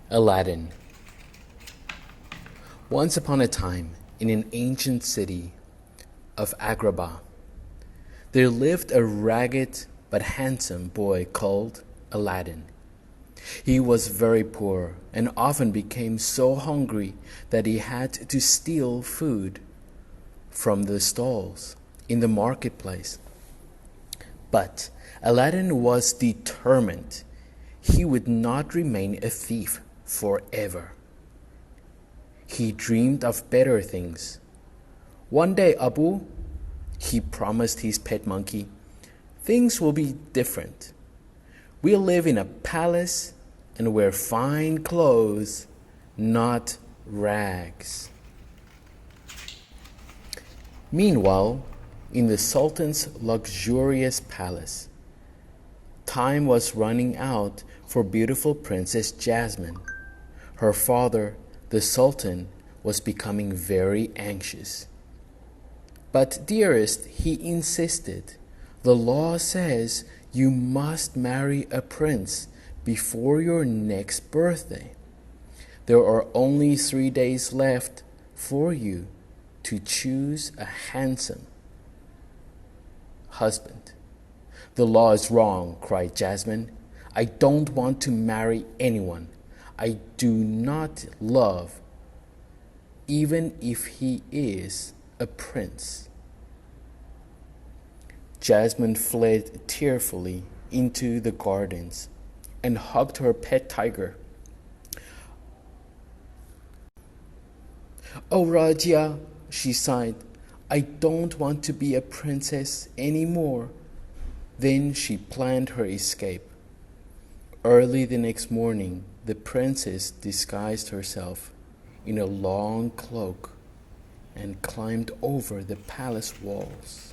Aladdin. Once upon a time, in an ancient city of Agrabah, there lived a ragged but handsome boy called Aladdin. He was very poor and often became so hungry that he had to steal food from the stalls in the marketplace. But Aladdin was determined he would not remain a thief forever. He dreamed of better things. One day, Abu, he promised his pet monkey, things will be different. We'll live in a palace and wear fine clothes, not rags. Meanwhile, in the Sultan's luxurious palace, time was running out for beautiful Princess Jasmine. Her father, the Sultan, was becoming very anxious. But dearest, he insisted, the law says you must marry a prince before your next birthday. There are only 3 days left for you to choose a handsome husband. The law is wrong, cried Jasmine. I don't want to marry anyone I do not love, even if he is a prince. Jasmine fled tearfully into the gardens and hugged her pet tiger. Oh, Rajia, she sighed, I don't want to be a princess anymore. Then she planned her escape. Early the next morning, the princess disguised herself in a long cloak and climbed over the palace walls.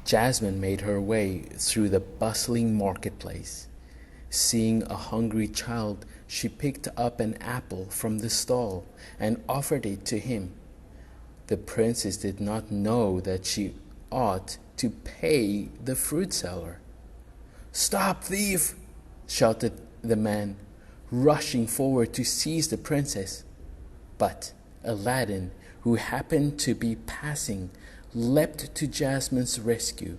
Jasmine made her way through the bustling marketplace. Seeing a hungry child, she picked up an apple from the stall and offered it to him. The princess did not know that she ought to pay the fruit seller. Stop, thief! Shouted the man, rushing forward to seize the princess. But Aladdin, who happened to be passing, leapt to Jasmine's rescue.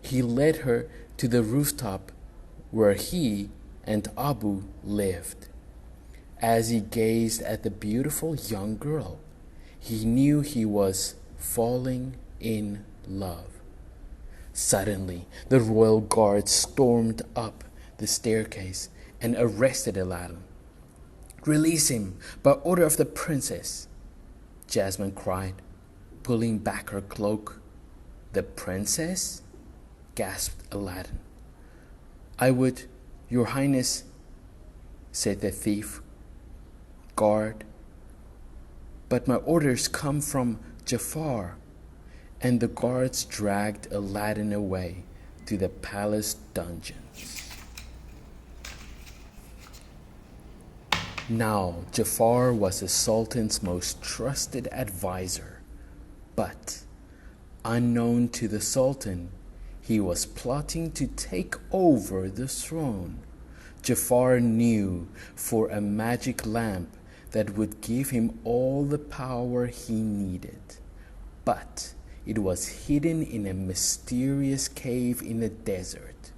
He led her to the rooftop where he and Abu lived. As he gazed at the beautiful young girl, he knew he was falling in love. Suddenly, the royal guard stormed up the staircase and arrested Aladdin. Release him by order of the princess, Jasmine cried, pulling back her cloak. The princess? Gasped Aladdin. I would, your highness, said the thief. Guard, but my orders come from Jafar. And the guards dragged Aladdin away to the palace dungeons. Now, Jafar was the Sultan's most trusted advisor, but unknown to the Sultan, he was plotting to take over the throne. Jafar knew for a magic lamp that would give him all the power he needed, but it was hidden in a mysterious cave in the desert.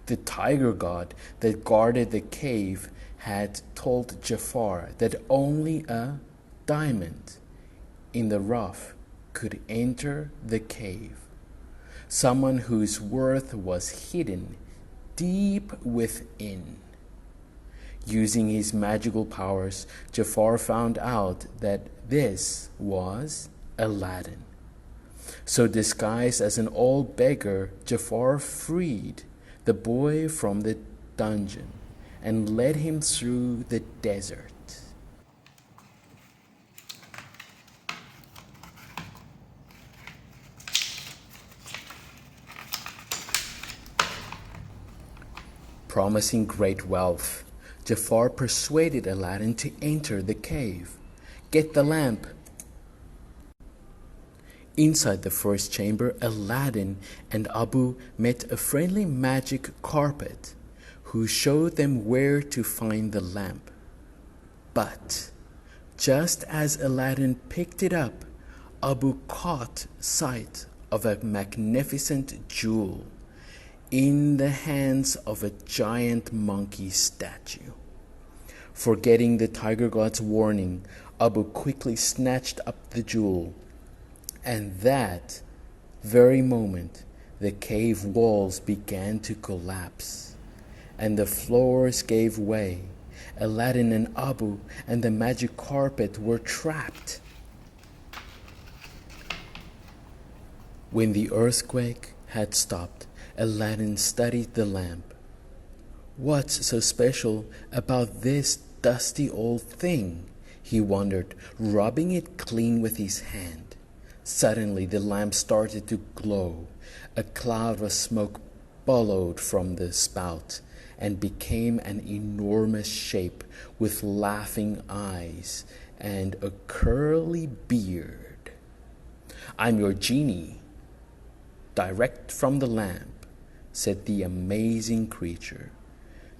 The tiger god that guarded the cave had told Jafar that only a diamond in the rough could enter the cave. Someone whose worth was hidden deep within. Using his magical powers, Jafar found out that this was Aladdin. So disguised as an old beggar, Jafar freed the boy from the dungeon and led him through the desert. Promising great wealth, Jafar persuaded Aladdin to enter the cave. Get the lamp. Inside the first chamber, Aladdin and Abu met a friendly magic carpet who showed them where to find the lamp. But just as Aladdin picked it up, Abu caught sight of a magnificent jewel in the hands of a giant monkey statue. Forgetting the tiger god's warning, Abu quickly snatched up the jewel, and that very moment the cave walls began to collapse, and the floors gave way. Aladdin and Abu and the magic carpet were trapped. When the earthquake had stopped, Aladdin studied the lamp. "What's so special about this dusty old thing?" he wondered, rubbing it clean with his hand. Suddenly the lamp started to glow. A cloud of smoke billowed from the spout and became an enormous shape with laughing eyes and a curly beard. "I'm your genie, direct from the lamp," said the amazing creature.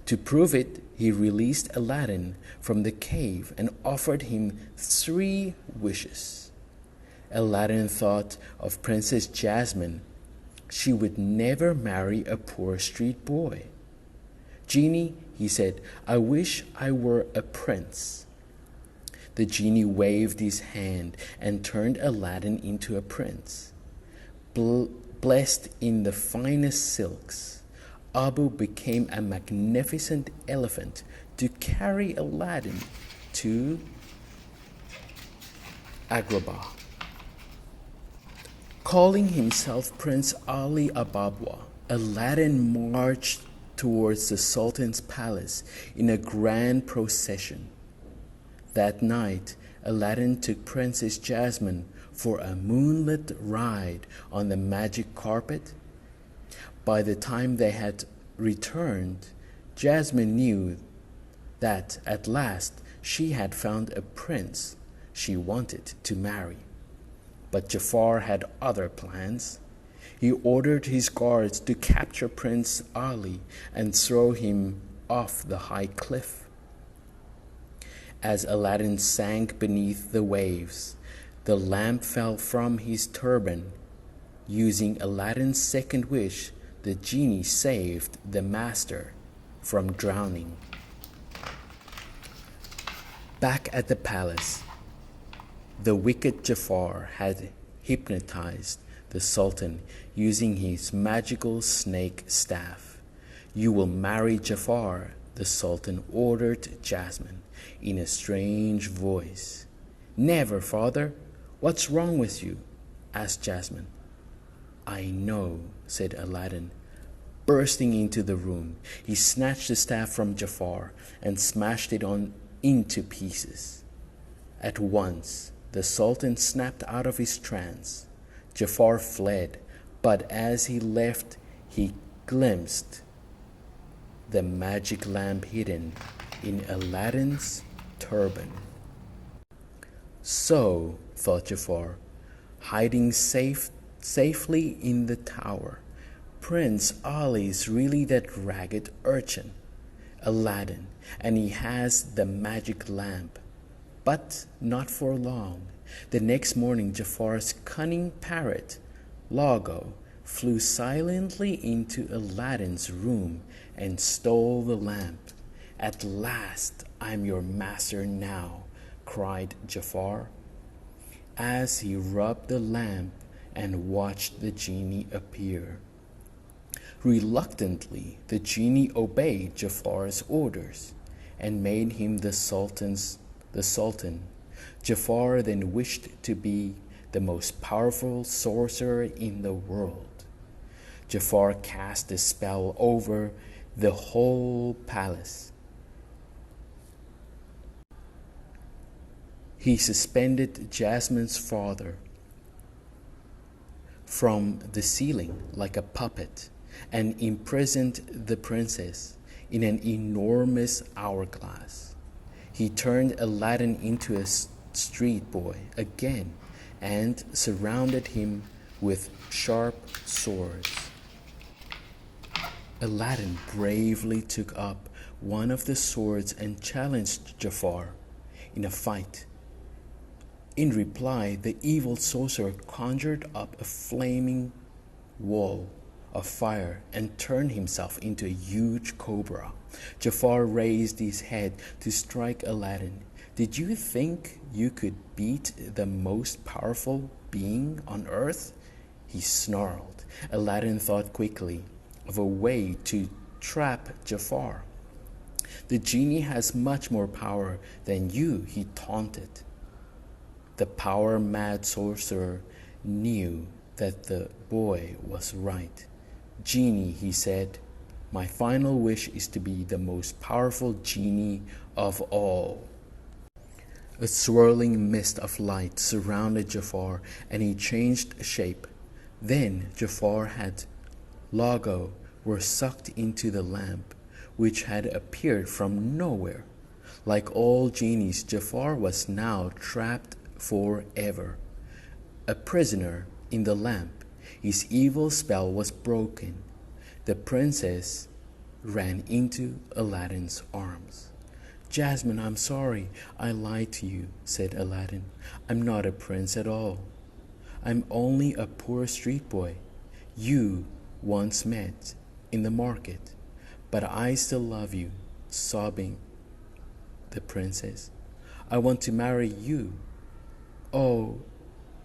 To prove it, he released Aladdin from the cave and offered him 3 wishes. Aladdin thought of Princess Jasmine. She would never marry a poor street boy. "Genie," he said, "I wish I were a prince." The genie waved his hand and turned Aladdin into a prince. Blessed in the finest silks, Abu became a magnificent elephant to carry Aladdin to Agrabah. Calling himself Prince Ali Ababwa, Aladdin marched towards the Sultan's palace in a grand procession. That night, Aladdin took Princess Jasmine for a moonlit ride on the magic carpet. By the time they had returned, Jasmine knew that at last she had found a prince she wanted to marry. But Jafar had other plans. He ordered his guards to capture Prince Ali and throw him off the high cliff. As Aladdin sank beneath the waves, the lamp fell from his turban. Using Aladdin's second wish, the genie saved the master from drowning. Back at the palace, the wicked Jafar had hypnotized the Sultan using his magical snake staff. "You will marry Jafar," the Sultan ordered Jasmine in a strange voice. "Never, father. What's wrong with you?" asked Jasmine. "I know," said Aladdin. Bursting into the room, he snatched the staff from Jafar and smashed it into pieces. At once, the Sultan snapped out of his trance. Jafar fled, but as he left, he glimpsed the magic lamp hidden in Aladdin's turban. "So," thought Jafar, hiding safely in the tower, "Prince Ali is really that ragged urchin, Aladdin, and he has the magic lamp." But not for long. The next morning, Jafar's cunning parrot, Lago, flew silently into Aladdin's room and stole the lamp. "At last I'm your master now," cried Jafar, as he rubbed the lamp and watched the genie appear. Reluctantly, the genie obeyed Jafar's orders and made him the Sultan. Jafar then wished to be the most powerful sorcerer in the world. Jafar cast a spell over the whole palace. He suspended Jasmine's father from the ceiling like a puppet and imprisoned the princess in an enormous hourglass. He turned Aladdin into a street boy again and surrounded him with sharp swords. Aladdin bravely took up one of the swords and challenged Jafar in a fight. In reply, the evil sorcerer conjured up a flaming wall of fire and turned himself into a huge cobra. Jafar raised his head to strike Aladdin. Did you think you could beat the most powerful being on earth? He snarled. Aladdin thought quickly of a way to trap Jafar. The genie has much more power than you, he taunted. The power-mad sorcerer knew that the boy was right. Genie, he said, my final wish is to be the most powerful genie of all. A swirling mist of light surrounded Jafar and he changed shape. Then Jafar and Lago were sucked into the lamp, which had appeared from nowhere. Like all genies, Jafar was now trapped forever. A prisoner in the lamp, his evil spell was broken. The princess ran into Aladdin's arms. Jasmine, I'm sorry, I lied to you, said Aladdin. I'm not a prince at all. I'm only a poor street boy you once met in the market. But I still love you, sobbing the princess. I want to marry you. Oh,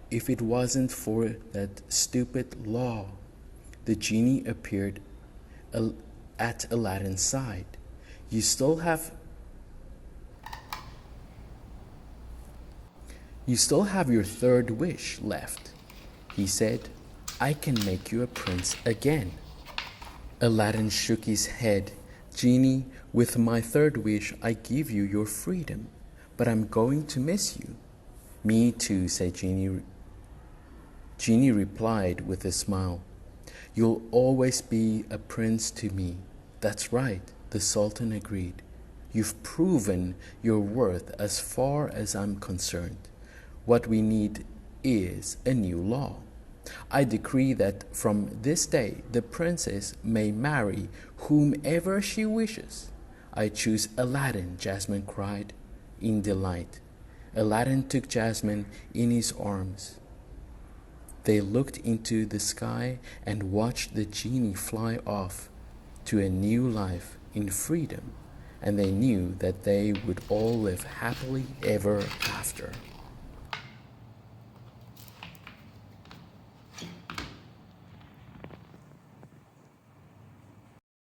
if it wasn't for that stupid law. The genie appeared at Aladdin's side. You still have your third wish left, he said. I can make you a prince again. Aladdin shook his head. Genie, with my third wish, I give you your freedom, but I'm going to miss you. Me too, said Genie. Genie replied with a smile. You'll always be a prince to me. That's right, the Sultan agreed. You've proven your worth as far as I'm concerned. What we need is a new law. I decree that from this day the princess may marry whomever she wishes. I choose Aladdin, Jasmine cried in delight. Aladdin took Jasmine in his arms. They looked into the sky and watched the genie fly off to a new life in freedom, and they knew that they would all live happily ever after.